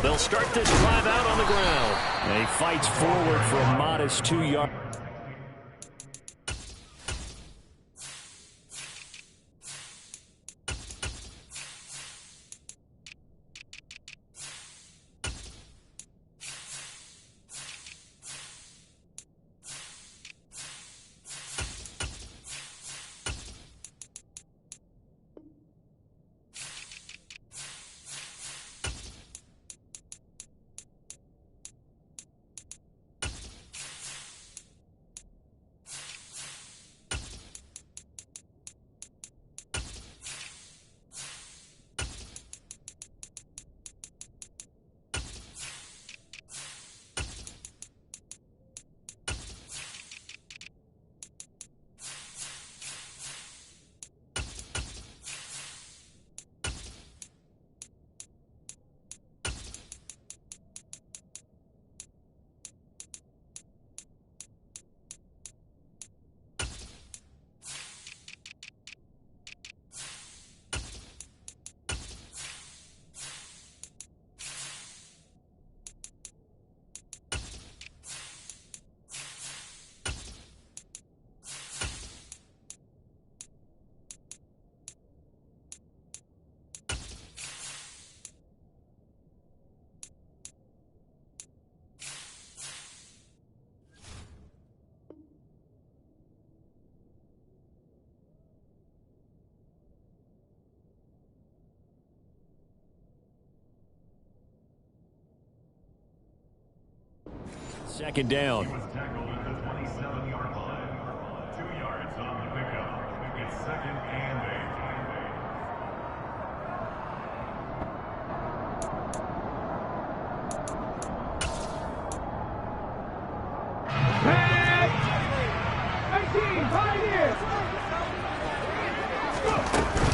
They'll start this drive out on the ground. And he fights forward for a modest 2 yards. Second down. He was tackled at the 27-yard line. 2 yards on the pickup. It's second and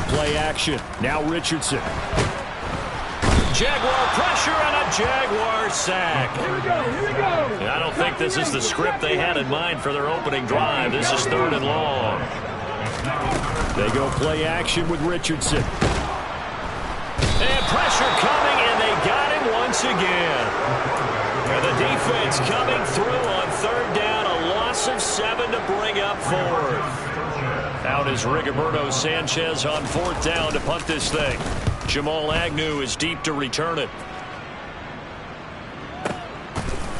8. Play action. Now Richardson. Jaguar pressure and a Jaguar sack. Here we go. I don't think this is the script they had in mind for their opening drive. This is 3rd and long. They go play action with Richardson. And pressure coming, and they got him once again. And the defense coming through on 3rd down. A loss of 7 to bring up 4th. Out is Rigoberto Sanchez on 4th down to punt this thing. Jamal Agnew is deep to return it.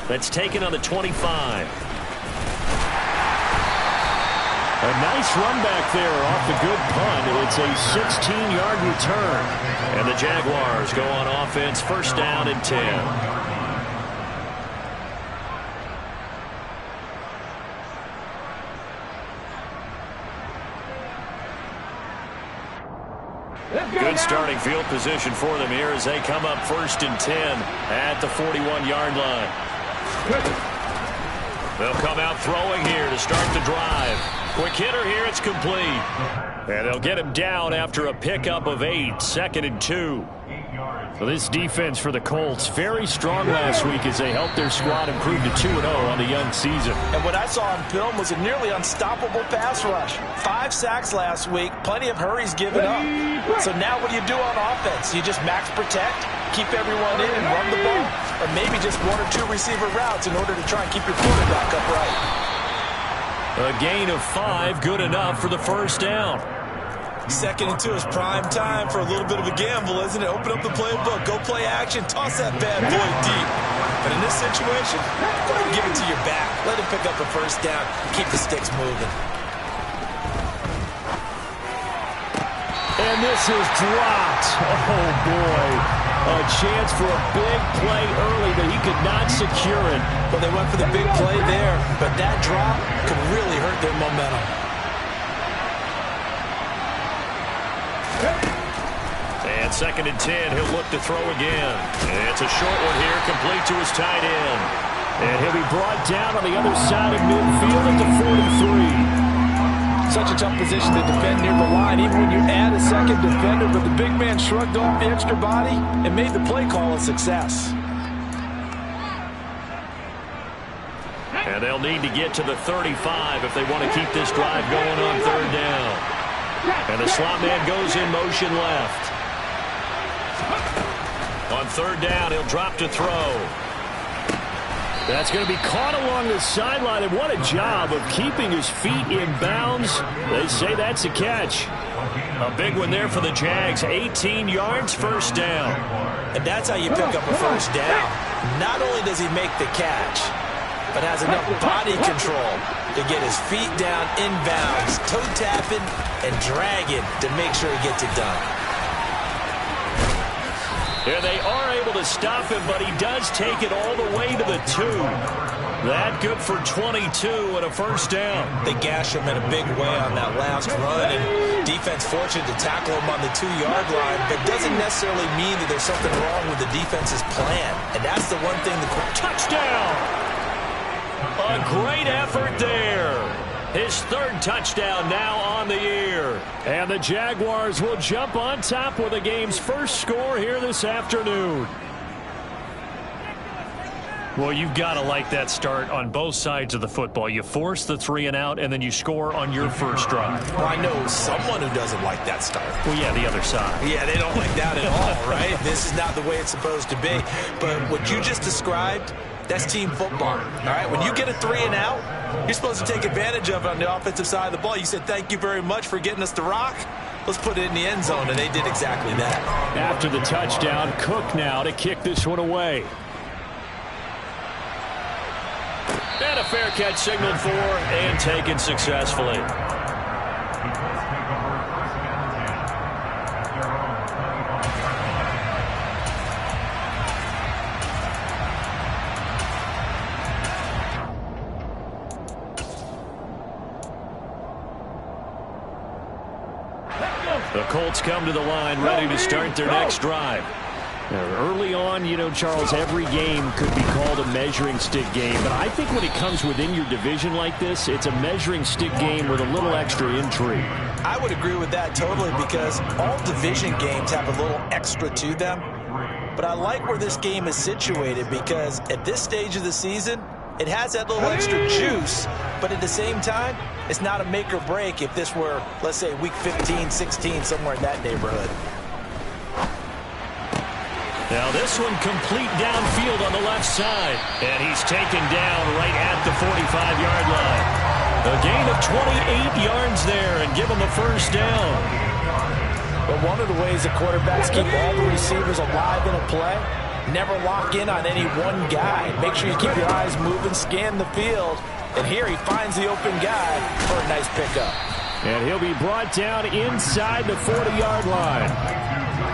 That's taken on the 25. A nice run back there off the good punt. It's a 16-yard return. And the Jaguars go on offense, 1st down and 10. Good starting field position for them here as they come up 1st and 10 at the 41-yard line. They'll come out throwing here to start the drive. Quick hitter here, it's complete. And they'll get him down after a pickup of 8, 2nd and 2. So this defense for the Colts, very strong last week as they helped their squad improve to 2-0 on the young season. And what I saw on film was a nearly unstoppable pass rush. 5 sacks last week, plenty of hurries given up. So now what do you do on offense? You just max protect, keep everyone in and run the ball? Or maybe just 1 or 2 receiver routes in order to try and keep your quarterback upright? A gain of 5, good enough for the 1st down. 2nd and 2 is prime time for a little bit of a gamble, isn't it? Open up the playbook, go play action, toss that bad boy deep. But in this situation, go ahead and give it to your back. Let him pick up a 1st down, keep the sticks moving. And this is dropped. Oh, boy. A chance for a big play early, but he could not secure it. Well, they went for the big play there, but that drop could really hurt their momentum. And 2nd and 10, he'll look to throw again. And it's a short one here, complete to his tight end. And he'll be brought down on the other side of midfield at the 43. Such a tough position to defend near the line, even when you add a 2nd defender, but the big man shrugged off the extra body and made the play call a success. And they'll need to get to the 35 if they want to keep this drive going on third down. And the slot man goes in motion left. On third down, he'll drop to throw. That's going to be caught along the sideline, and what a job of keeping his feet in bounds. They say that's a catch. A big one there for the Jags. 18 yards, first down. And that's how you pick up a first down. Not only does he make the catch, but has enough body control to get his feet down inbounds, toe tapping and dragging to make sure he gets it done. Yeah, they are able to stop him, but he does take it all the way to the 2. That good for 22 and a first down. They gash him in a big way on that last run, and defense fortunate to tackle him on the 2-yard line, but doesn't necessarily mean that there's something wrong with the defense's plan. And that's the one thing touchdown! A great effort there. His third touchdown now on the year. And the Jaguars will jump on top with the game's first score here this afternoon. Well, you've got to like that start on both sides of the football. You force the 3 and out, and then you score on your first drive. Well, I know someone who doesn't like that start. Well, yeah, the other side. Yeah, they don't like that at all, right? This is not the way it's supposed to be. But what you just described, that's team football. All right, when you get a 3 and out, you're supposed to take advantage of it on the offensive side of the ball. You said, thank you very much for getting us the rock. Let's put it in the end zone, and they did exactly that. After the touchdown, Cook now to kick this one away. And a fair catch signaled for and taken successfully. The Colts come to the line ready to start their next drive. Early on, you know, Charles, every game could be called a measuring stick game. But I think when it comes within your division like this, it's a measuring stick game with a little extra intrigue. I would agree with that totally because all division games have a little extra to them. But I like where this game is situated because at this stage of the season, it has that little extra juice. But at the same time, it's not a make or break if this were, let's say, week 15, 16, somewhere in that neighborhood. Now this one complete downfield on the left side. And he's taken down right at the 45-yard line. A gain of 28 yards there and give him the first down. But one of the ways the quarterbacks keep all the receivers alive in a play, never lock in on any one guy. Make sure you keep your eyes moving, scan the field. And here he finds the open guy for a nice pickup. And he'll be brought down inside the 40-yard line.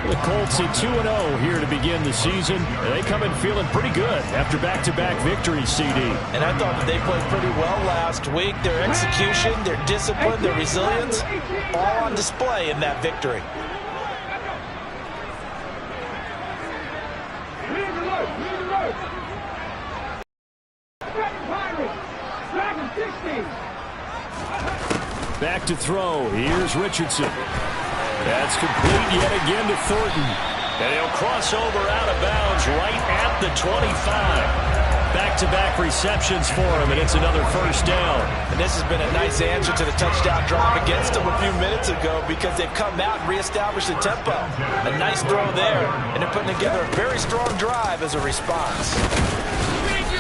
The Colts at 2-0 here to begin the season. And they come in feeling pretty good after back-to-back victories, CD. And I thought that they played pretty well last week. Their execution, their discipline, their resilience, all on display in that victory. Back to throw. Here's Richardson. That's complete yet again to Thornton. And he'll cross over out of bounds right at the 25. Back-to-back receptions for him, and it's another first down. And this has been a nice answer to the touchdown drive against them a few minutes ago because they've come out and reestablished the tempo. A nice throw there, and they're putting together a very strong drive as a response.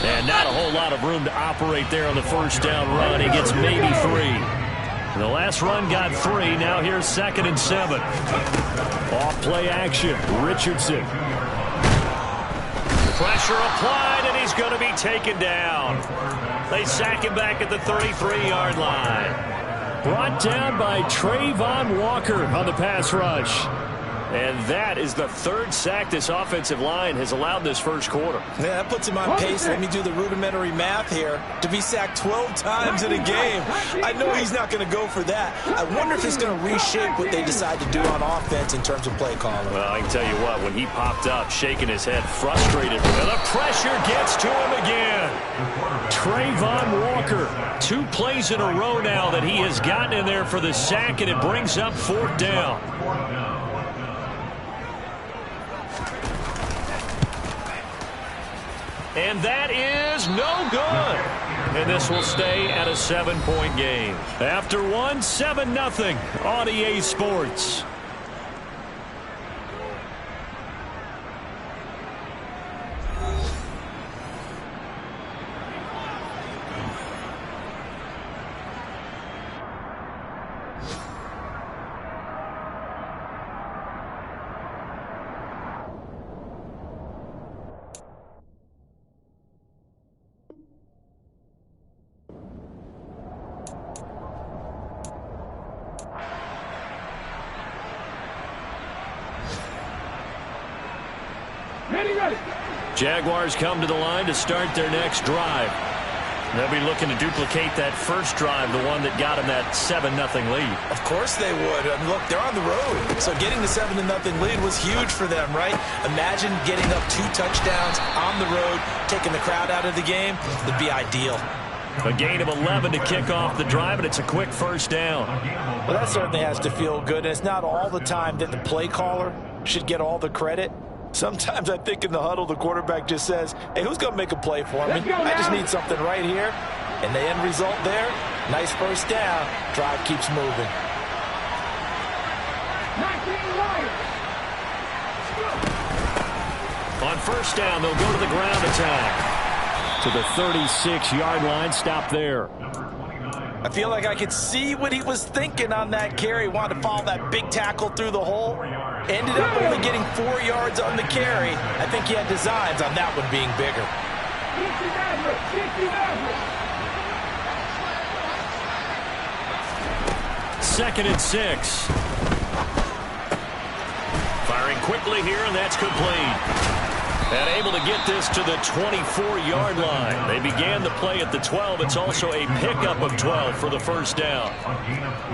And not a whole lot of room to operate there on the first down run. He gets maybe 3. The last run got 3. Now here's 2nd and 7. Off play action. Richardson. Pressure applied, and he's going to be taken down. They sack him back at the 33-yard line. Brought down by Trayvon Walker on the pass rush. And that is the 3rd sack this offensive line has allowed this first quarter. Yeah, that puts him on pace. Let me do the rudimentary math here. To be sacked 12 times in a game. I know he's not going to go for that. I wonder if it's going to reshape what they decide to do on offense in terms of play calling. Well, I can tell you what, when he popped up, shaking his head, frustrated, and the pressure gets to him again. Trayvon Walker, 2 plays in a row now that he has gotten in there for the sack, and it brings up 4th down. And that is no good. and this will stay at a 7-point game. After one, 7-0 on EA Sports. Jaguars come to the line to start their next drive. They'll be looking to duplicate that first drive, the one that got them that 7-0 lead. Of course they would. I mean, look, they're on the road. So getting the 7-0 lead was huge for them, right? Imagine getting up 2 touchdowns on the road, taking the crowd out of the game. It'd be ideal. A gain of 11 to kick off the drive, and it's a quick first down. Well, that certainly has to feel good. And it's not all the time that the play caller should get all the credit. Sometimes I think in the huddle, the quarterback just says, hey, who's going to make a play for me? I just need something right here. And the end result there, nice first down. Drive keeps moving. On first down, they'll go to the ground attack. To the 36-yard line, stop there. I feel like I could see what he was thinking on that carry. Wanted to follow that big tackle through the hole. Ended up only getting 4 yards on the carry. I think he had designs on that one being bigger. 2nd and 6. Firing quickly here, and that's complete. And able to get this to the 24-yard line. They began the play at the 12. It's also a pickup of 12 for the first down.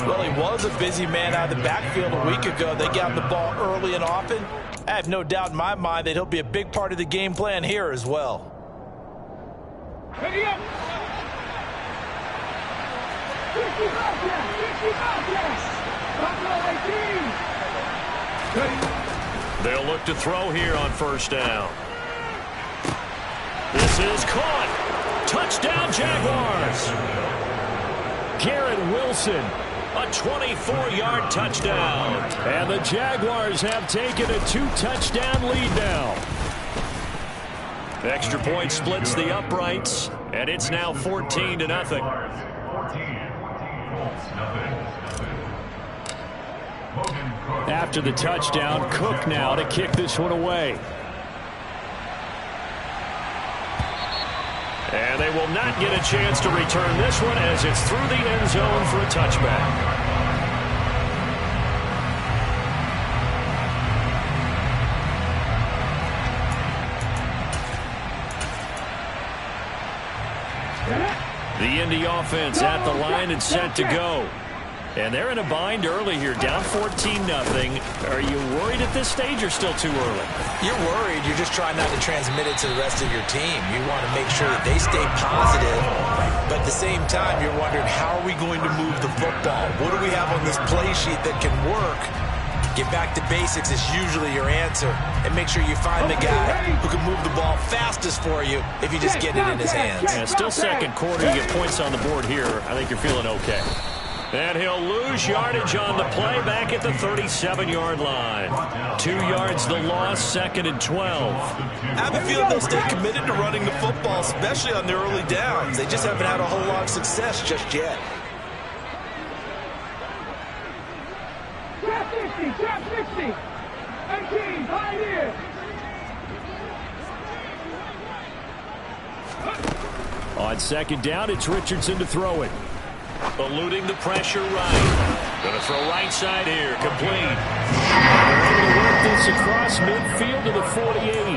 Well, he was a busy man out of the backfield a week ago. They got him the ball early and often. I have no doubt in my mind that he'll be a big part of the game plan here as well. They'll look to throw here on first down. This is caught. Touchdown, Jaguars. Garrett Wilson, a 24-yard touchdown. And the Jaguars have taken a 2-touchdown lead now. Extra point splits the uprights, and it's now 14-0. After the touchdown, Cook now to kick this one away. And they will not get a chance to return this one as it's through the end zone for a touchback. The Indy offense at the line and set to go. And they're in a bind early here, down 14-0. Are you worried at this stage or still too early? You're worried. You're just trying not to transmit it to the rest of your team. You want to make sure that they stay positive. But at the same time, you're wondering, how are we going to move the football? What do we have on this play sheet that can work? Get back to basics is usually your answer. And make sure you find the guy who can move the ball fastest for you if you just get it in his hands. Yeah, still second quarter. You get points on the board here. I think you're feeling okay. And he'll lose yardage on the play back at the 37-yard line. 2 yards the loss, 2nd and 12. I have a feeling they'll stay committed to running the football, especially on their early downs. They just haven't had a whole lot of success just yet. Trap 60, 18, right here. On 2nd down, it's Richardson to throw it. Eluding the pressure right. Going to throw right side here. Complete. Able to work this across midfield to the 48.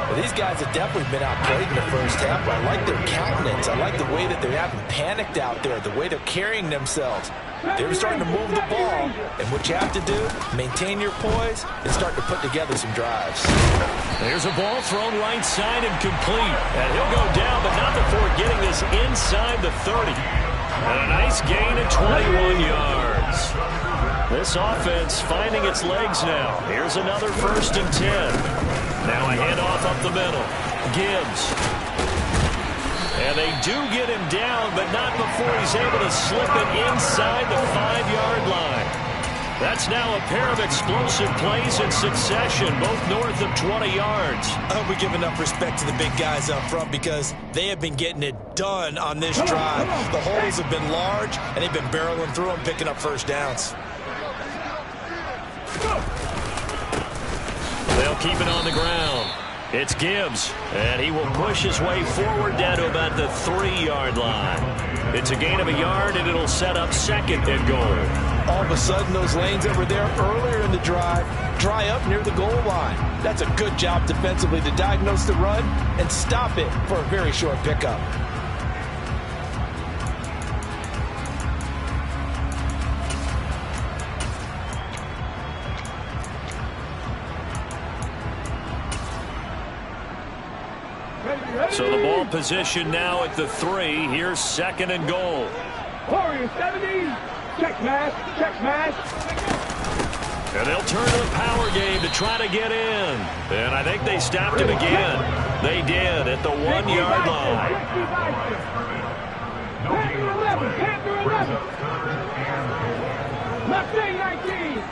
Well, these guys have definitely been outplayed in the first half, but I like their countenance. I like the way that they haven't panicked out there, the way they're carrying themselves. They're starting to move the ball, and what you have to do, maintain your poise and start to put together some drives. There's a ball thrown right side and complete. And he'll go down, but not before getting this inside the 30. And a nice gain of 21 yards. This offense finding its legs now. Here's another 1st and 10. Now a handoff up the middle. Gibbs. And they do get him down, but not before he's able to slip it inside the 5-yard line. That's now a pair of explosive plays in succession, both north of 20 yards. I hope we give enough respect to the big guys up front because they have been getting it done on this drive. The holes have been large, and they've been barreling through them, picking up first downs. They'll keep it on the ground. It's Gibbs, and he will push his way forward down to about the 3-yard line. It's a gain of a yard, and it'll set up 2nd and goal. All of a sudden, those lanes that were there earlier in the drive dry up near the goal line. That's a good job defensively to diagnose the run and stop it for a very short pickup. So the ball position now at the 3. Here's 2nd and goal. Warriors 70. Check mash. Check mash. And they'll turn to the power game to try to get in. And I think they stopped him again. They did at the 1-yard line. Panther 11. Panther 11. Left wing 19.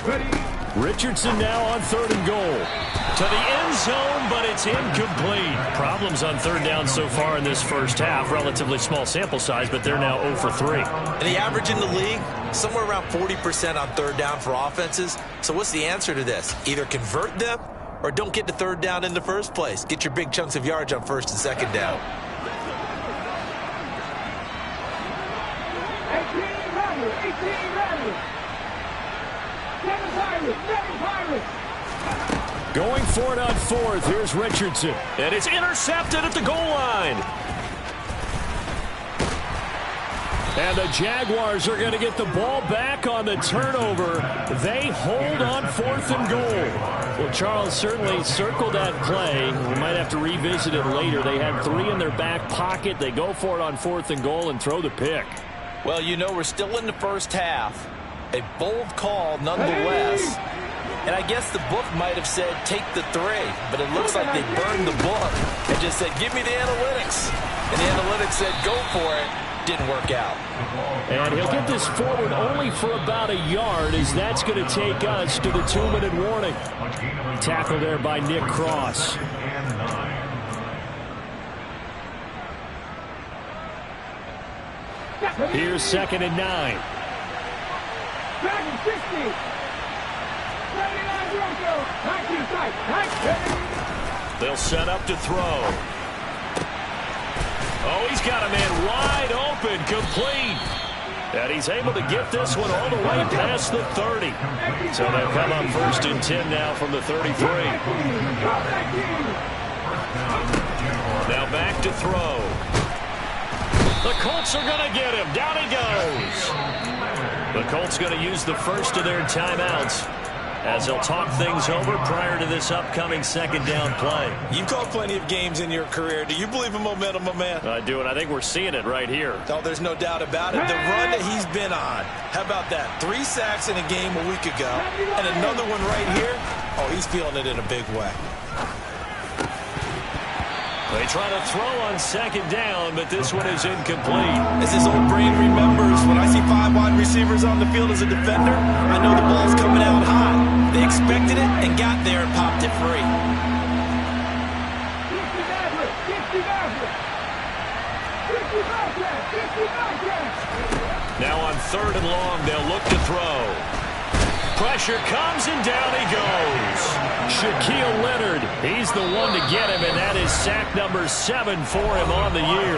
Ready. Richardson now on 3rd and goal. To the end zone, but it's incomplete. Problems on 3rd down so far in this first half. Relatively small sample size, but they're now 0 for 3. And the average in the league, somewhere around 40% on 3rd down for offenses. So what's the answer to this? Either convert them or don't get to 3rd down in the first place. Get your big chunks of yards on 1st and 2nd down. 18 Rattler. 18 Rattler. 7 Pirates. 7 Pirates. Going for it on 4th. Here's Richardson. And it's intercepted at the goal line. And the Jaguars are going to get the ball back on the turnover. They hold on 4th and goal. Well, Charles, certainly circle that play. We might have to revisit it later. They had 3 in their back pocket. They go for it on 4th and goal and throw the pick. Well, you know, we're still in the first half. A bold call nonetheless. And I guess the book might have said take the 3, but it looks like they burned the book and just said give me the analytics. And the analytics said go for it. Didn't work out. And he'll get this forward only for about a yard, as that's going to take us to the 2-minute warning. Tackle there by Nick Cross. Here's 2nd and 9. Back 60. 79 Bronco. 19 tight. 19. They'll set up to throw. Oh, he's got a man wide open, complete. And he's able to get this one all the way past the 30. So they'll come up 1st and 10 now from the 33. Now back to throw. The Colts are going to get him. Down he goes. The Colts going to use the first of their timeouts as they'll talk things over prior to this upcoming 2nd down play. You've called plenty of games in your career. Do you believe in momentum, my man? I do, and I think we're seeing it right here. Oh, there's no doubt about it. The run that he's been on. How about that? 3 sacks in a game a week ago, and another one right here. Oh, he's feeling it in a big way. They try to throw on 2nd down, but this one is incomplete. As his old brain remembers, when I see 5 wide receivers on the field as a defender, I know the ball's coming out high. They expected it and got there and popped it free. 55. Now on 3rd and long, they'll look to throw. Pressure comes, and down he goes. Shaquille Leonard, he's the one to get him, and that is sack number 7 for him on the year.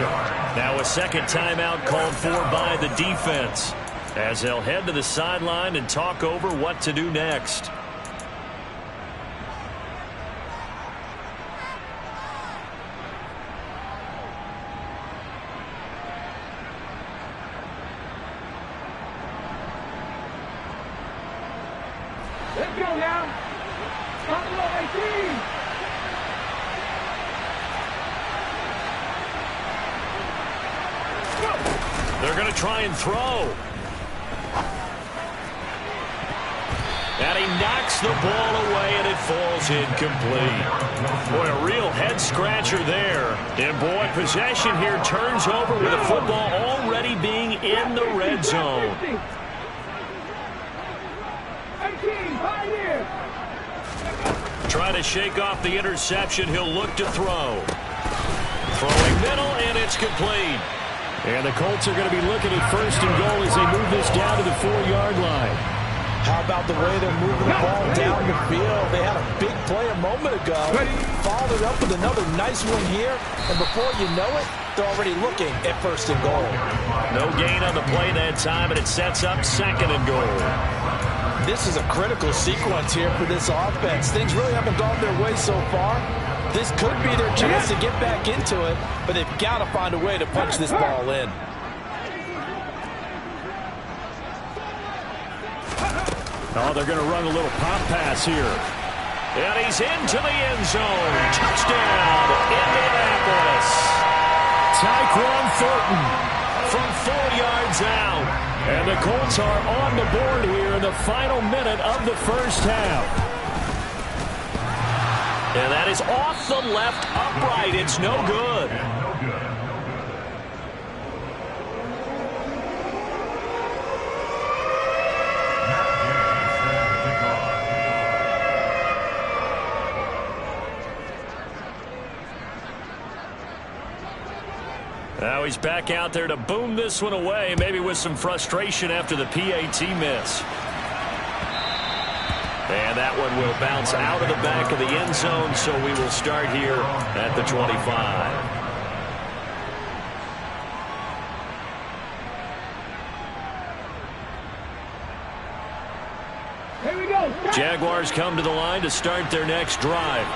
Now a 2nd timeout called for by the defense, as they'll head to the sideline and talk over what to do next. Let's go now. Top of 18. They're going to try and throw. And he knocks the ball away, and it falls incomplete. Boy, a real head-scratcher there. And, boy, possession here turns over with the football already being in the red zone. Trying to shake off the interception. He'll look to throw. Throwing middle, and it's complete. And the Colts are going to be looking at first and goal as they move this down to the 4-yard line. How about the way they're moving the ball down the field? They had a big play a moment ago. Followed it up with another nice one here. And before you know it, they're already looking at first and goal. No gain on the play that time, and it sets up second and goal. This is a critical sequence here for this offense. Things really haven't gone their way so far. This could be their chance to get back into it, but they've got to find a way to punch this ball in. Oh, they're going to run a little pop pass here. And he's into the end zone. Touchdown, Indianapolis. Tyquan Thornton from 4 yards out. And the Colts are on the board here in the final minute of the first half. And that is off the left upright. It's no good. Now he's back out there to boom this one away, maybe with some frustration after the PAT miss. And that one will bounce out of the back of the end zone, so we will start here at the 25. Here we go. Jaguars come to the line to start their next drive.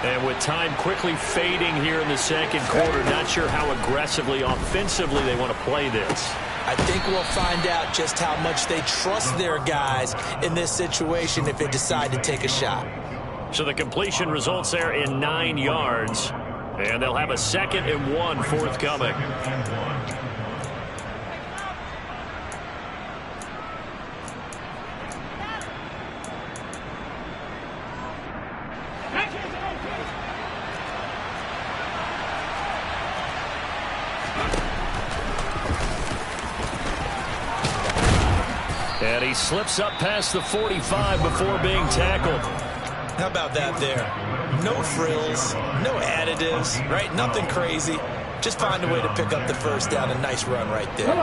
And with time quickly fading here in the second quarter, not sure how aggressively, offensively they want to play this. I think we'll find out just how much they trust their guys in this situation if they decide to take a shot. So the completion results there in 9 yards. And they'll have a 2nd and 1 forthcoming. And he slips up past the 45 before being tackled. How about that there? No frills, no additives, right? Nothing crazy. Just find a way to pick up the first down. A nice run right there.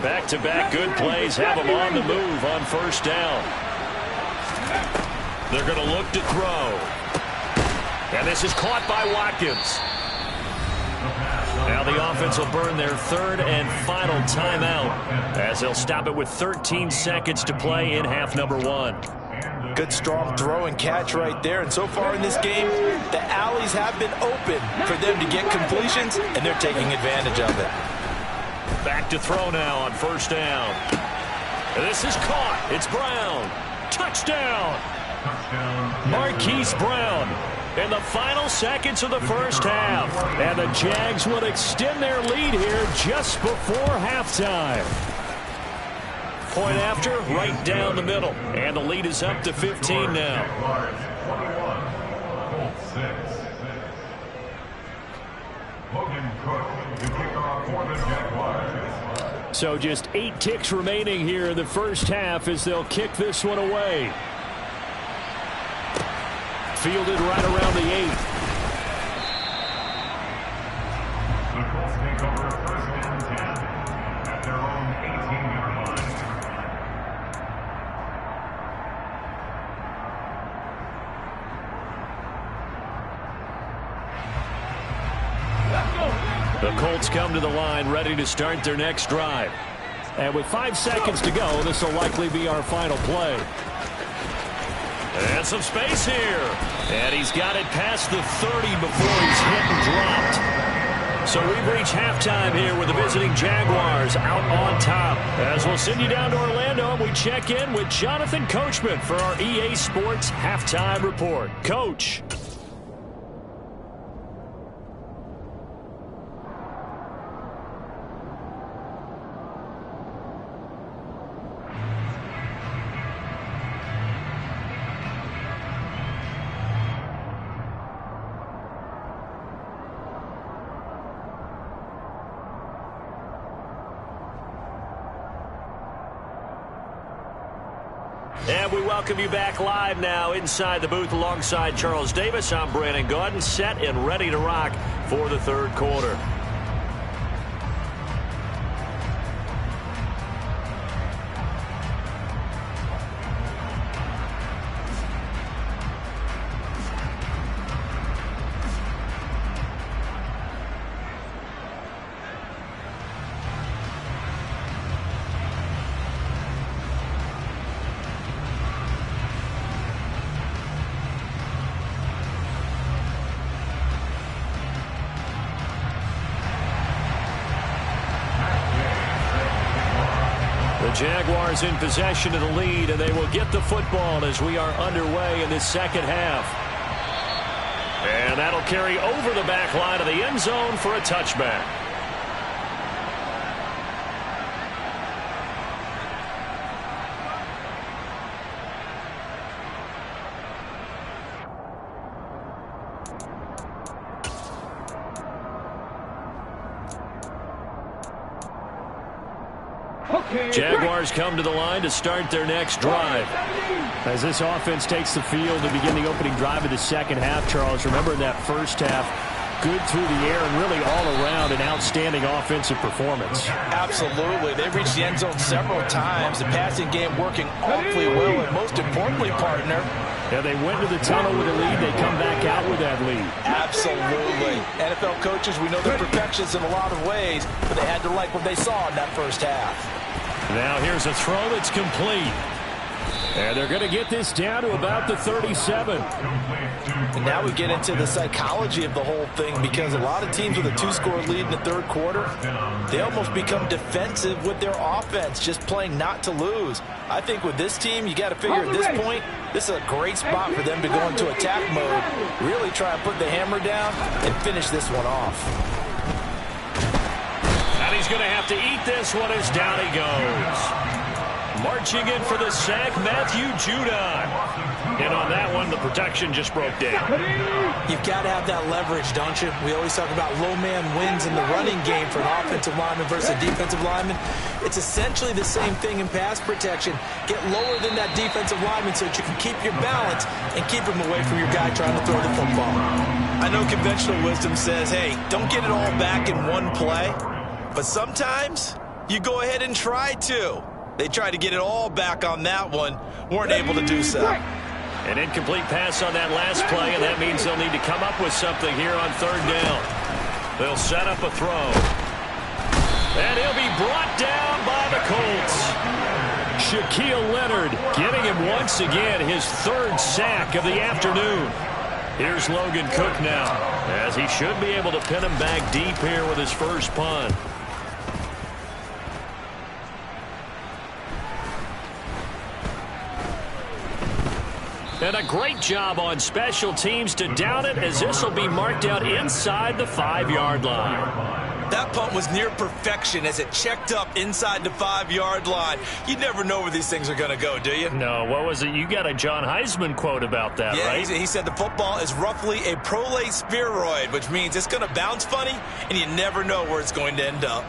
Back-to-back good plays have them on the move on first down. They're going to look to throw. And this is caught by Watkins. Now the offense will burn their 3rd and final timeout as they'll stop it with 13 seconds to play in half number 1. Good strong throw and catch right there. And so far in this game, the alleys have been open for them to get completions, and they're taking advantage of it. Back to throw now on first down. And this is caught. It's Brown. Touchdown. Marquise Brown in the final seconds of the first half. And the Jags would extend their lead here just before halftime. Point after, right down the middle. And the lead is up to 15 now. So just 8 ticks remaining here in the first half as they'll kick this one away. Fielded right around the 8. The Colts take over 1st and 10 at their own 18-yard line. The Colts come to the line ready to start their next drive. And with 5 seconds to go, this will likely be our final play. And some space here. And he's got it past the 30 before he's hit and dropped. So we've reached halftime here with the visiting Jaguars out on top. As we'll send you down to Orlando, we check in with Jonathan Coachman for our EA Sports Halftime Report. Coach. And we welcome you back live now inside the booth alongside Charles Davis. I'm Brandon Gotw, set and ready to rock for the third quarter. Jaguars in possession of the lead, and they will get the football as we are underway in this second half. And that'll carry over the back line of the end zone for a touchback. Jaguars come to the line to start their next drive. As this offense takes the field to begin the opening drive of the second half, Charles, remember that first half, good through the air and really all around an outstanding offensive performance. Absolutely. They reached the end zone several times. The passing game working awfully well, and most importantly, partner, yeah, they went to the tunnel with a lead. They come back out with that lead. Absolutely. NFL coaches, we know they're perfectionists in a lot of ways, but they had to like what they saw in that first half. Now here's a throw that's complete. And they're going to get this down to about the 37. And now we get into the psychology of the whole thing, because a lot of teams with a two-score lead in the third quarter, they almost become defensive with their offense, just playing not to lose. I think with this team, you got to figure at this point, this is a great spot for them to go into attack mode, really try and put the hammer down and finish this one off. And he's going to have to eat this one as down he goes. Marching in for the sack, Matthew Judon. And on that one, the protection just broke down. You've got to have that leverage, don't you? We always talk about low man wins in the running game for an offensive lineman versus a defensive lineman. It's essentially the same thing in pass protection. Get lower than that defensive lineman so that you can keep your balance and keep him away from your guy trying to throw the football. I know conventional wisdom says, hey, don't get it all back in one play. But sometimes you go ahead and try to. They tried to get it all back on that one. Weren't able to do so. An incomplete pass on that last play, and that means they'll need to come up with something here on third down. They'll set up a throw. And he'll be brought down by the Colts. Shaquille Leonard getting him once again his third sack of the afternoon. Here's Logan Cook now, as he should be able to pin him back deep here with his first punt. And a great job on special teams to down it, as this will be marked out inside the 5-yard line. That punt was near perfection as it checked up inside the 5-yard line. You never know where these things are going to go, do you? No, what was it? You got a John Heisman quote about that, right? Yeah, he said the football is roughly a prolate spheroid, which means it's going to bounce funny, and you never know where it's going to end up.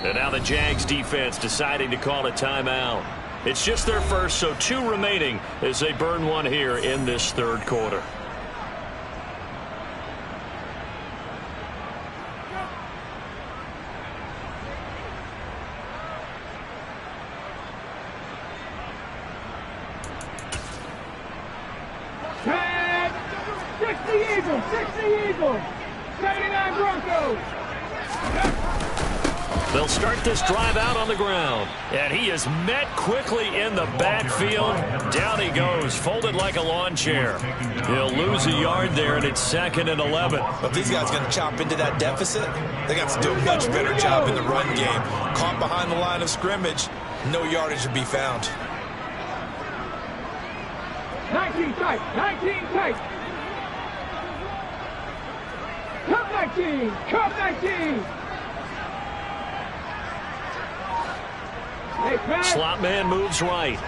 And now the Jags defense deciding to call a timeout. It's just their first, so 2 remaining as they burn one here in this third quarter. Tag! 60 Eagles! 79 Broncos! They'll start this drive out on the ground. And he is met quickly in the backfield. Down he goes, folded like a lawn chair. He'll lose a yard there, and it's 2nd and 11. But these guys going to chop into that deficit. They got to do a much better job in the run game. Caught behind the line of scrimmage, no yardage to be found. 19 tight! Come 19! Slot man moves right.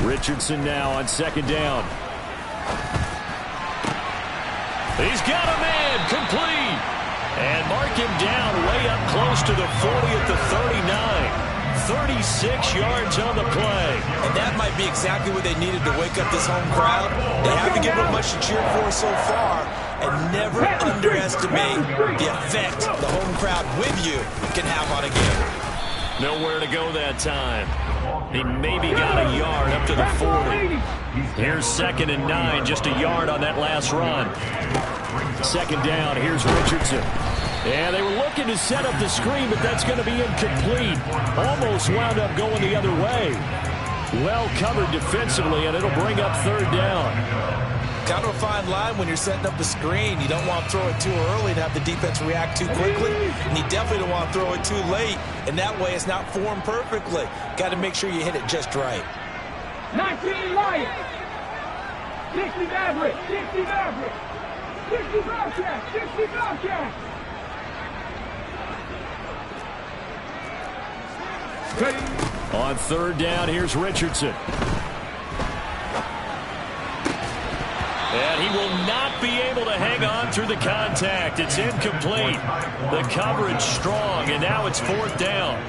Richardson now on 2nd down. He's got a man complete. And mark him down way up close to the 40 at the 39. 36 yards on the play. And that might be exactly what they needed to wake up this home crowd. They haven't given them much to cheer for so far. And never underestimate the effect the home crowd with you can have on a game. Nowhere to go that time. He maybe got a yard up to the 40. Here's 2nd and 9, just a yard on that last run. 2nd down, here's Richardson. Yeah, they were looking to set up the screen, but that's going to be incomplete. Almost wound up going the other way. Well covered defensively, and it'll bring up 3rd down. Kind of a fine line when you're setting up the screen. You don't want to throw it too early and have the defense react too quickly. And you definitely don't want to throw it too late. And that way it's not formed perfectly. Got to make sure you hit it just right. 19 Lions. 60 Maverick. 60 Maverick. 60 Bobcats. 60 Bobcats. On 3rd down, here's Richardson. And he will not be able to hang on through the contact. It's incomplete. The coverage strong, and now it's 4th down.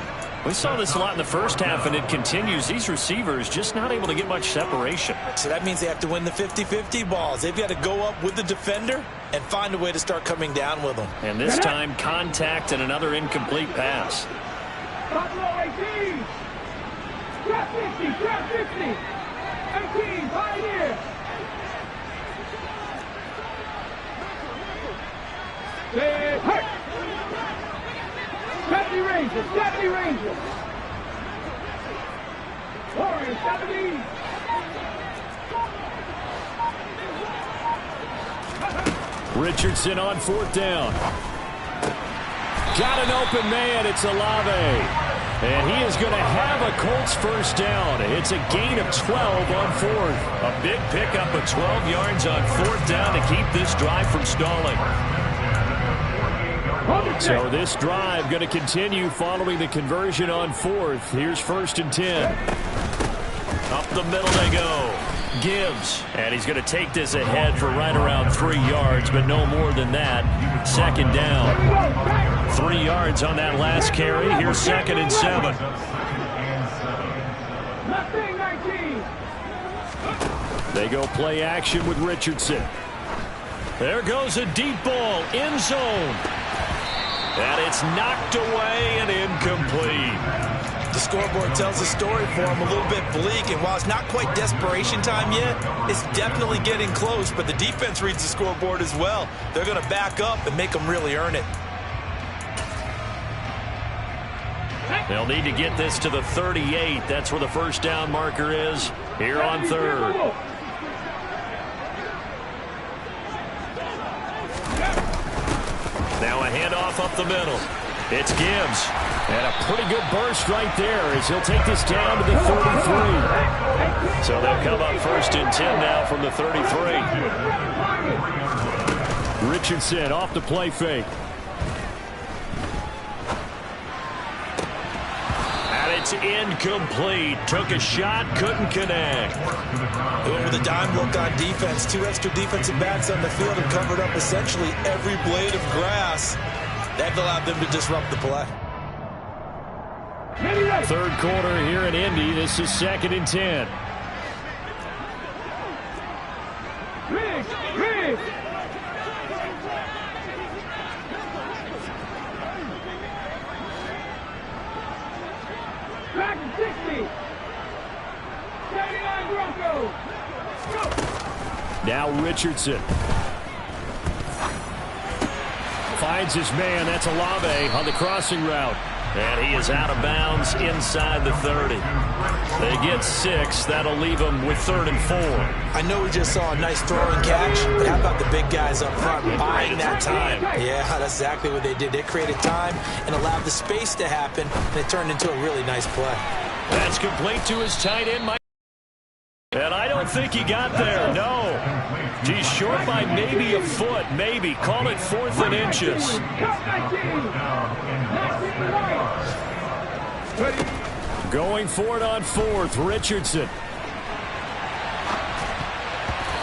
We saw this a lot in the first half, and it continues. These receivers just not able to get much separation. So that means they have to win the 50-50 balls. They've got to go up with the defender and find a way to start coming down with them. And this time, contact and another incomplete pass. Buffalo 18. Trap 50. Trap 50. 18. Pioneer. Hurt. Deputy Rangers. Deputy Rangers. Warriors 70. Richardson on 4th down. Got an open man. It's Olave. And he is going to have a Colts 1st down. It's a gain of 12 on 4th. A big pickup of 12 yards on 4th down to keep this drive from stalling. So this drive going to continue following the conversion on 4th. Here's 1st and 10. Up the middle they go. Gibbs. And he's going to take this ahead for right around 3 yards, but no more than that. 2nd down. 3 yards on that last carry. Here's 2nd and 7. They go play action with Richardson. There goes a deep ball. End zone. And it's knocked away and incomplete. The scoreboard tells the story for him, a little bit bleak, and while it's not quite desperation time yet, it's definitely getting close, but the defense reads the scoreboard as well. They're going to back up and make them really earn it. They'll need to get this to the 38. That's where the 1st down marker is here on 3rd. Now a handoff up the middle. It's Gibbs. And a pretty good burst right there as he'll take this down to the 33. So they'll come up 1st and 10 now from the 33. Richardson off the play fake. And it's incomplete. Took a shot, couldn't connect. Going with a dime look on defense. 2 extra defensive backs on the field and covered up essentially every blade of grass. That allowed them to disrupt the play. 3rd quarter here in Indy. This is 2nd and 10. Back to 60. 79 Broncos. Now Richardson. Finds his man. That's Olave on the crossing route. And he is out of bounds inside the 30. They get 6. That'll leave them with 3rd and 4. I know we just saw a nice throwing catch, but how about the big guys up front buying that time? Yeah, that's exactly what they did. They created time and allowed the space to happen, and it turned into a really nice play. That's complete to his tight end, Mike. And I don't think he got there, no. He's short by maybe a foot, maybe. Call it 4th and inches. Going for it on 4th, Richardson.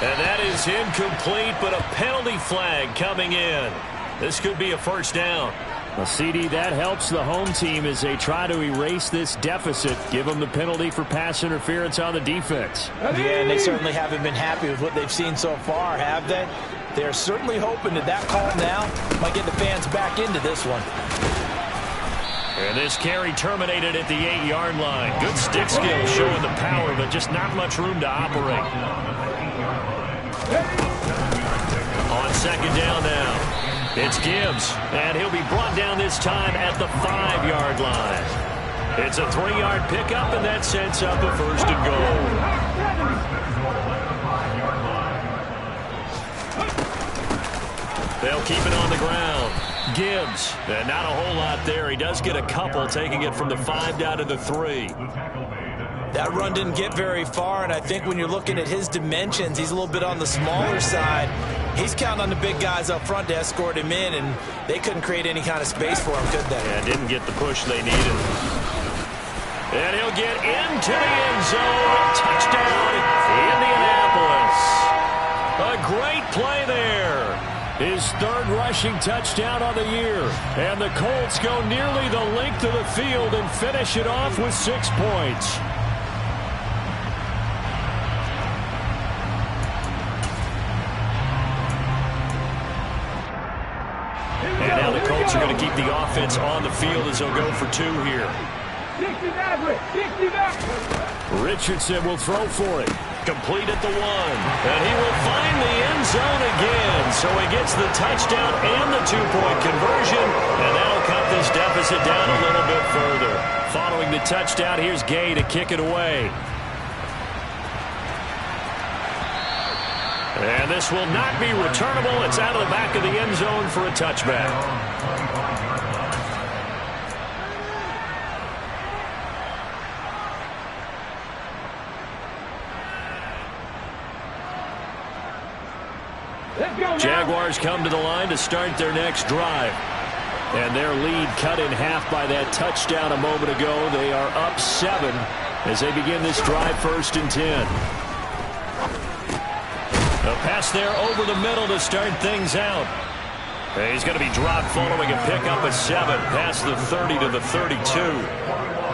And that is incomplete, but a penalty flag coming in. This could be a 1st down. Well, CD, that helps the home team as they try to erase this deficit. Give them the penalty for pass interference on the defense. Yeah, and they certainly haven't been happy with what they've seen so far, have they? They're certainly hoping that call now might get the fans back into this one. And this carry terminated at the 8-yard line. Good stick skill showing the power, but just not much room to operate. On second down now. It's Gibbs, and he'll be brought down this time at the 5-yard line. It's a 3-yard pickup, and that sets up a first and goal. They'll keep it on the ground. Gibbs, and not a whole lot there. He does get a couple, taking it from the 5 down to the 3. That run didn't get very far, and I think when you're looking at his dimensions, he's a little bit on the smaller side. He's counting on the big guys up front to escort him in, and they couldn't create any kind of space for him, could they? Yeah, didn't get the push they needed. And he'll get into the end zone. Touchdown, Indianapolis. A great play there. His 3rd rushing touchdown on the year. And the Colts go nearly the length of the field and finish it off with 6 points. And now the Colts are going to keep the offense on the field as they'll go for 2 here. Richardson will throw for it. Complete at the 1. And he will find the end zone again. So he gets the touchdown and the 2-point conversion. And that'll cut this deficit down a little bit further. Following the touchdown, here's Gay to kick it away. And this will not be returnable. It's out of the back of the end zone for a touchback. Jaguars come to the line to start their next drive. And their lead cut in half by that touchdown a moment ago. They are up 7 as they begin this drive, 1st and 10. A pass there over the middle to start things out. He's going to be dropped following a pickup of 7 past the 30 to the 32.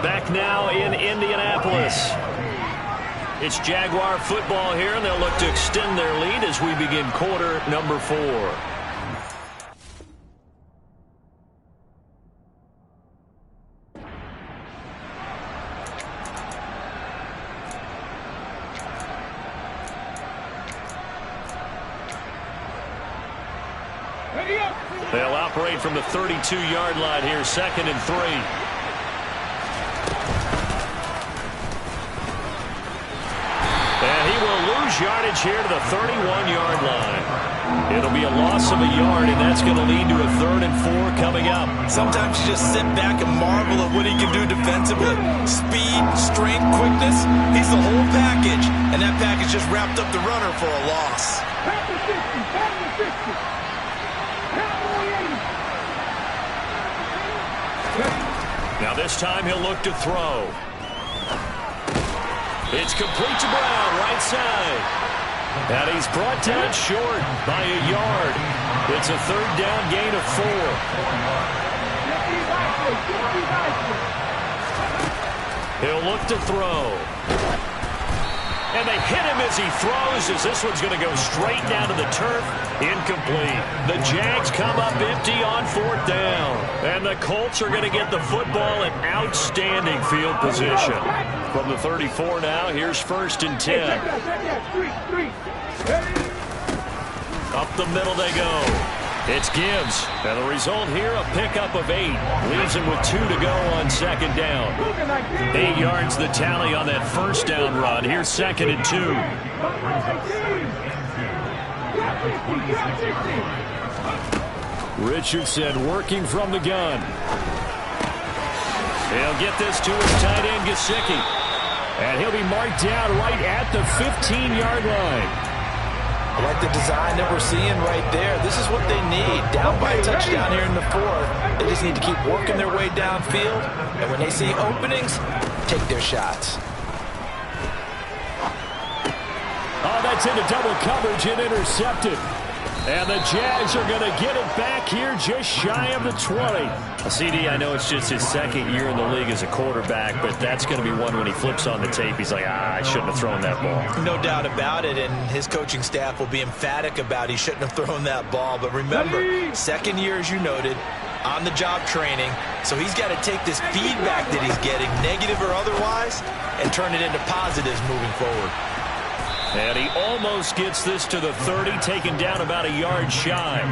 Back now in Indianapolis. It's Jaguar football here, and they'll look to extend their lead as we begin quarter number 4. They'll operate from the 32-yard line here, 2nd and 3. And he will lose yardage here to the 31-yard line. It'll be a loss of a yard, and that's going to lead to a 3rd and 4 coming up. Sometimes you just sit back and marvel at what he can do defensively. Speed, strength, quickness. He's the whole package, and that package just wrapped up the runner for a loss. Now this time he'll look to throw. It's complete to Brown, right side. And he's brought down short by a yard. It's a 3rd down gain of 4. He'll look to throw. And they hit him as he throws, as this one's going to go straight down to the turf. Incomplete. The Jags come up empty on 4th down. And the Colts are going to get the football in outstanding field position. From the 34 now, here's 1st and 10. Up the middle they go. It's Gibbs. And the result here, a pickup of 8. Leaves him with 2 to go on 2nd down. 8 yards the tally on that 1st down run. Here's 2nd and 2. Richardson working from the gun. He'll get this to his tight end, Gesicki. And he'll be marked down right at the 15-yard line. I like the design that we're seeing right there. This is what they need. Down by a touchdown here in the 4th. They just need to keep working their way downfield. And when they see openings, take their shots. Oh, that's into double coverage and intercepted. And the Jags are going to get it back here just shy of the 20. CD, I know it's just his second year in the league as a quarterback, but that's going to be one when he flips on the tape. He's like, I shouldn't have thrown that ball. No doubt about it, and his coaching staff will be emphatic about he shouldn't have thrown that ball. But remember, second year, as you noted, on-the-job training, so he's got to take this feedback that he's getting, negative or otherwise, and turn it into positives moving forward. And he almost gets this to the 30, taken down about a yard shy.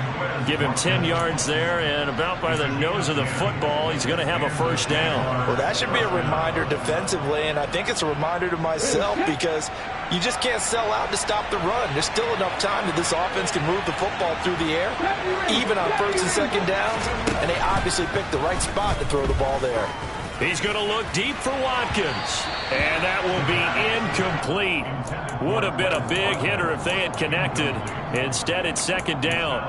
Give him 10 yards there, and about by the nose of the football, he's going to have a first down. Well, that should be a reminder defensively, and I think it's a reminder to myself because you just can't sell out to stop the run. There's still enough time that this offense can move the football through the air, even on first and second downs, and they obviously picked the right spot to throw the ball there. He's going to look deep for Watkins, and that will be incomplete. Would have been a big hitter if they had connected. Instead, it's second down.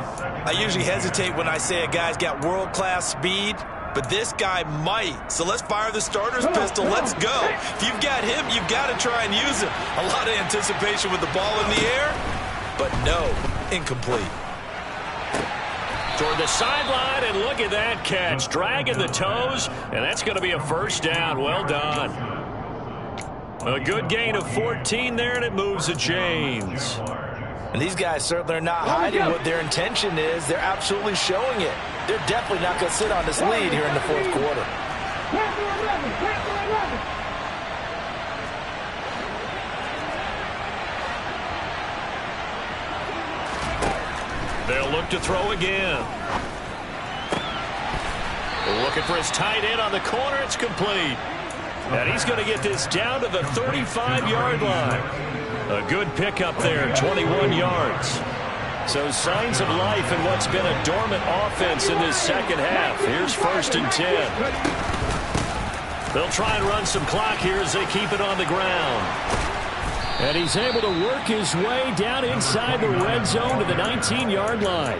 I usually hesitate when I say a guy's got world-class speed, but this guy might. So let's fire the starter's pistol. Let's go. If you've got him, you've got to try and use him. A lot of anticipation with the ball in the air, but no, incomplete. Toward the sideline, and look at that catch. Dragging the toes, and that's going to be a first down. Well done. A good gain of 14 there, and it moves the chains. And these guys certainly are not hiding what their intention is. They're absolutely showing it. They're definitely not going to sit on this lead here in the fourth quarter. They'll look to throw again. Looking for his tight end on the corner. It's complete. And he's going to get this down to the 35-yard line. A good pickup there, 21 yards. So signs of life in what's been a dormant offense in this second half. Here's first and 10. They'll try and run some clock here as they keep it on the ground. And he's able to work his way down inside the red zone to the 19-yard line.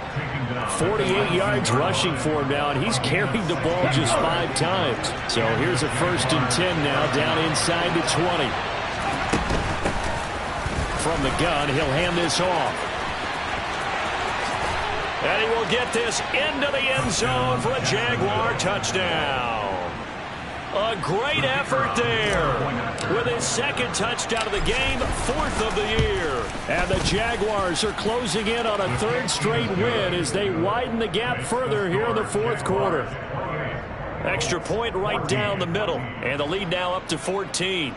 48 yards rushing for him now, and he's carried the ball just 5 times. So here's a first and 10 now, down inside the 20. From the gun, he'll hand this off. And he will get this into the end zone for a Jaguar touchdown. A great effort there. With his second touchdown of the game, 4th of the year. And the Jaguars are closing in on a 3rd straight win as they widen the gap further here in the fourth quarter. Extra point right down the middle, and the lead now up to 14.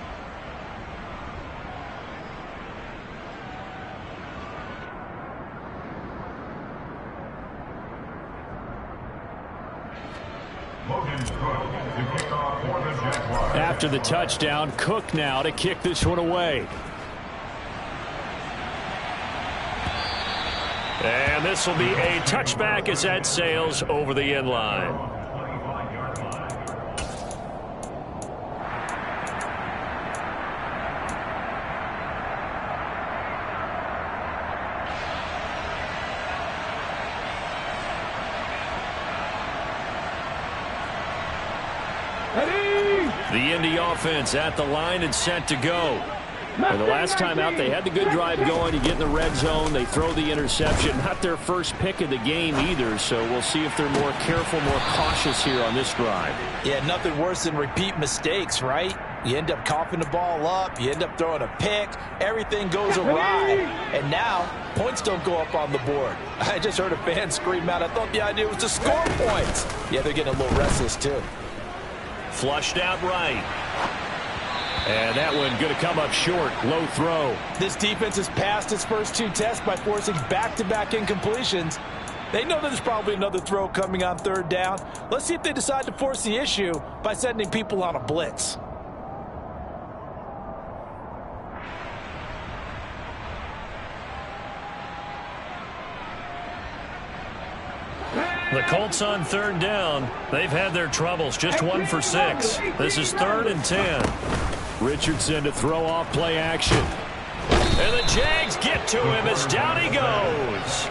After the touchdown, Cook now to kick this one away. And this will be a touchback as that sails over the end line. The Indy offense at the line and set to go. And the last time out, they had the good drive going to get in the red zone. They throw the interception. Not their first pick of the game either, so we'll see if they're more careful, more cautious here on this drive. Yeah, nothing worse than repeat mistakes, right? You end up coughing the ball up. You end up throwing a pick. Everything goes awry. And now, points don't go up on the board. I just heard a fan scream out, I thought the idea was to score points. Yeah, they're getting a little restless, too. Flushed out right. And that one going to come up short. Low throw. This defense has passed its first 2 tests by forcing back-to-back incompletions. They know that there's probably another throw coming on 3rd down. Let's see if they decide to force the issue by sending people on a blitz. The Colts on 3rd down. They've had their troubles. Just 1 for 6. This is 3rd and 10. Richardson to throw off play action. And the Jags get to him as down he goes.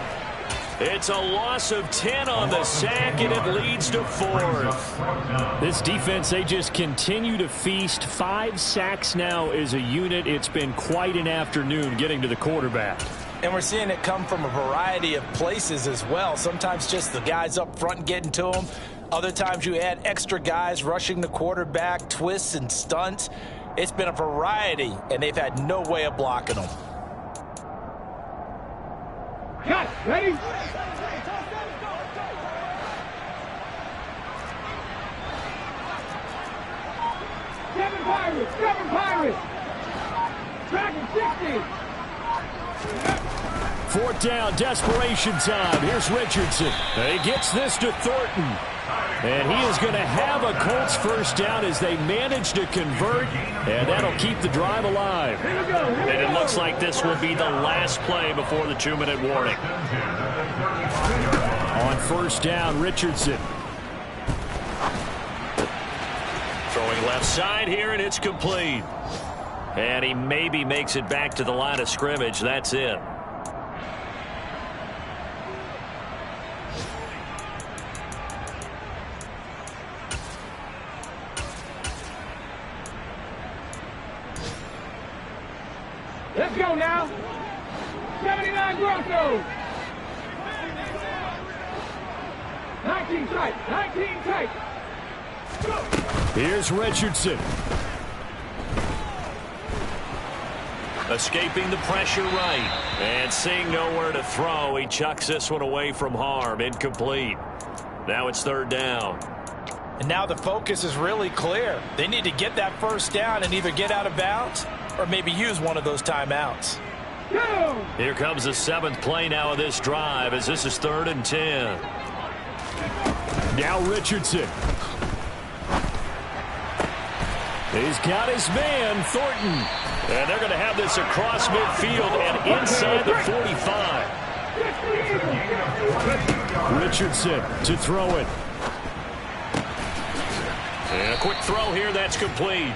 It's a loss of 10 on the sack, and it leads to 4th. This defense, they just continue to feast. 5 sacks now as a unit. It's been quite an afternoon getting to the quarterback. And we're seeing it come from a variety of places as well. Sometimes just the guys up front getting to them. Other times you add extra guys rushing the quarterback, twists and stunts. It's been a variety, and they've had no way of blocking them. Cut, ready? Seven Pirates. Dragon 60. Fourth down, desperation time. Here's Richardson. He gets this to Thornton. And he is going to have a Colts first down as they manage to convert. And that'll keep the drive alive. And it looks like this will be the last play before the 2-minute warning. On first down, Richardson. Throwing left side here, and it's complete. And he maybe makes it back to the line of scrimmage. That's it. Let's go now. 79 Broncos. 19 tight. Here's Richardson. Escaping the pressure right. And seeing nowhere to throw, he chucks this one away from harm. Incomplete. Now it's third down. And now the focus is really clear. They need to get that first down and either get out of bounds or maybe use one of those timeouts. Here comes the 7th play now of this drive as this is 3rd and 10. Now Richardson. He's got his man, Thornton. And they're going to have this across midfield and inside the 45. Richardson to throw it. And a quick throw here, that's complete.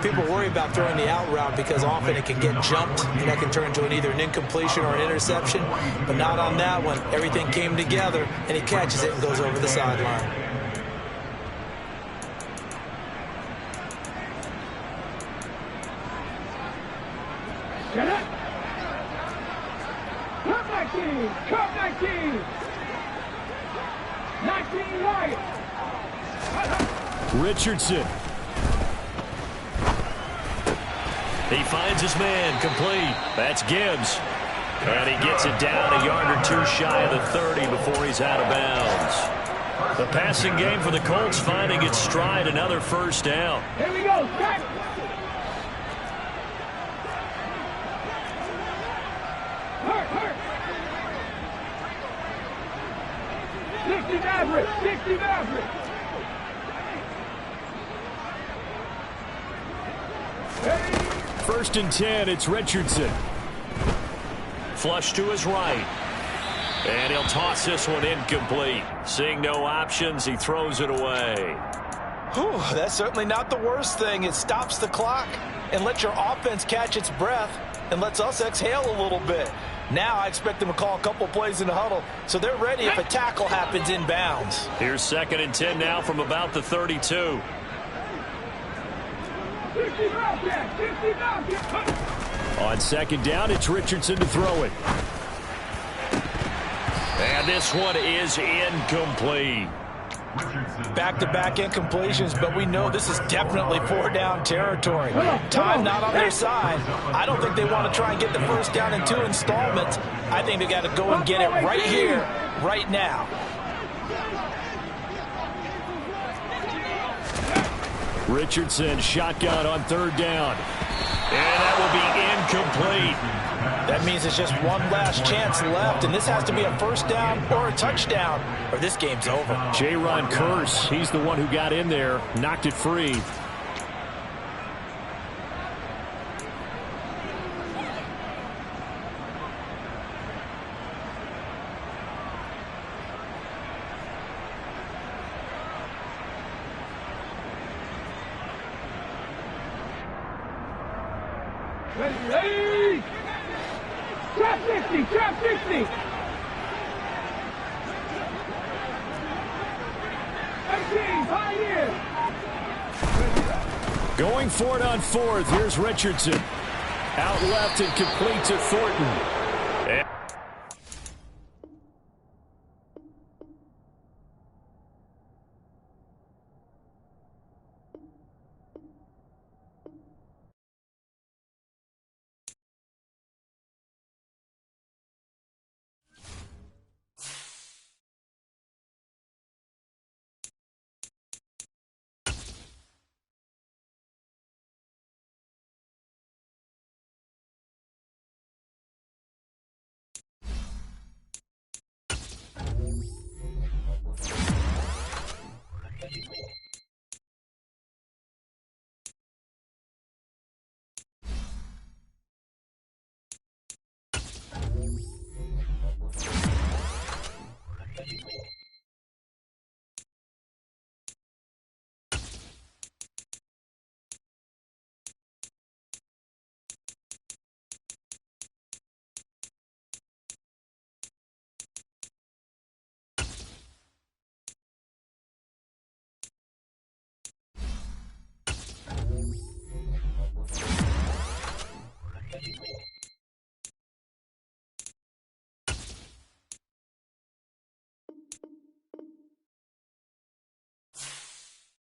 People worry about throwing the out route because often it can get jumped, and that can turn into either an incompletion or an interception. But not on that one. Everything came together, and he catches it and goes over the sideline. Get it. Cut 19. 19 right. Richardson. He finds his man, complete. That's Gibbs. And he gets it down a yard or two shy of the 30 before he's out of bounds. The passing game for the Colts finding its stride, another first down. Here we go, back. Hurt. 60 Maverick. First and 10, it's Richardson. Flush to his right. And he'll toss this one incomplete. Seeing no options, he throws it away. Whew, that's certainly not the worst thing. It stops the clock and lets your offense catch its breath and lets us exhale a little bit. Now I expect them to call a couple plays in the huddle, so they're ready if a tackle happens inbounds. Here's 2nd and 10 now from about the 32. On second down, it's Richardson to throw it. And this one is incomplete. Back-to-back incompletions, but we know this is definitely 4-down territory. Time not on their side. I don't think they want to try and get the first down in 2 installments. I think they got to go and get it right here, right now. Richardson shotgun on 3rd down. And that will be incomplete. That means it's just one last chance left, and this has to be a first down or a touchdown, or this game's over. J-Ron Curse, he's the one who got in there, knocked it free. Ready. Trap 60. 18, Pioneer. Going for it on 4th. Here's Richardson. Out left and complete to Thornton.